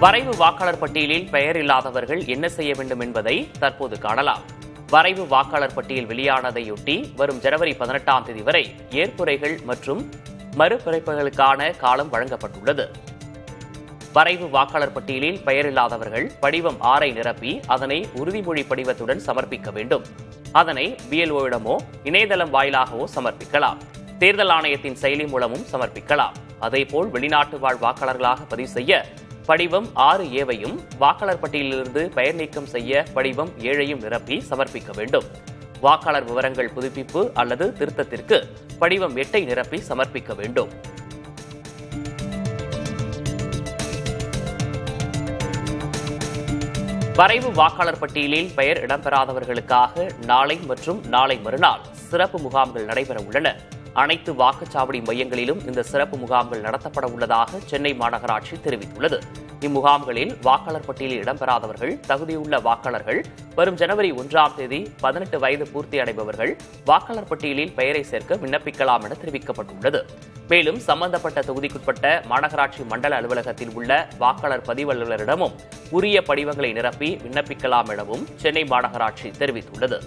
வரைவு வாக்காளர் பட்டியலில் பெயர் இல்லாதவர்கள் என்ன செய்ய வேண்டும் என்பதை தற்போது காணலாம். வரைவு வாக்காளர் பட்டியல் வெளியானதையொட்டி வரும் ஜனவரி 18ஆம் தேதி வரை ஏற்புரைகள் மற்றும் மறுபிறப்புகளுக்கான காலம் வழங்கப்பட்டுள்ளது. வரைவு வாக்காளர் பட்டியலில் பெயர் இல்லாதவர்கள் படிவம் 6 நிரப்பி அதனை உறுதிமொழி படிவத்துடன் சமர்ப்பிக்க வேண்டும். அதனை BLO-இடமோ இணையதளம் வாயிலாகவோ சமர்ப்பிக்கலாம். தேர்தல் ஆணையத்தின் செயலி மூலமும் சமர்ப்பிக்கலாம். அதேபோல் வெளிநாட்டு வாழ் வாக்காளர்களாக பதிவு செய்ய படிவம் 6A-வையும் வாக்காளர் பட்டியலிலிருந்து பெயர் நீக்கம் செய்ய படிவம் 7ஐயும் நிரப்பி சமர்ப்பிக்க வேண்டும். வாக்காளர் விவரங்கள் புதுப்பிப்பு அல்லது திருத்தத்திற்கு படிவம் 8ஐ நிரப்பி சமர்ப்பிக்க வேண்டும். வரைவு வாக்காளர் பட்டியலில் பெயர் இடம்பெறாதவர்களுக்காக நாளை மற்றும் நாளை மறுநாள் சிறப்பு முகாம்கள் நடைபெற உள்ளன. அனைத்து வாக்குச்சாவடி மையங்களிலும் இந்த சிறப்பு முகாம்கள் நடத்தப்பட உள்ளதாக சென்னை மாநகராட்சி தெரிவித்துள்ளது. இம்முகாம்களில் வாக்காளர் பட்டியலில் இடம்பெறாதவர்கள், தகுதியுள்ள வாக்காளர்கள், வரும் ஜனவரி 1ஆம் தேதி 18 வயது பூர்த்தி அடைபவர்கள் வாக்காளர் பட்டியலில் பெயரை சேர்க்க விண்ணப்பிக்கலாம் என தெரிவிக்கப்பட்டுள்ளது. மேலும் சம்பந்தப்பட்ட தொகுதிக்குட்பட்ட மாநகராட்சி மண்டல அலுவலகத்தில் உள்ள வாக்காளர் பதிவு அலுவலரிடமும் உரிய படிவங்களை நிரப்பி விண்ணப்பிக்கலாம் எனவும் சென்னை மாநகராட்சி தெரிவித்துள்ளது.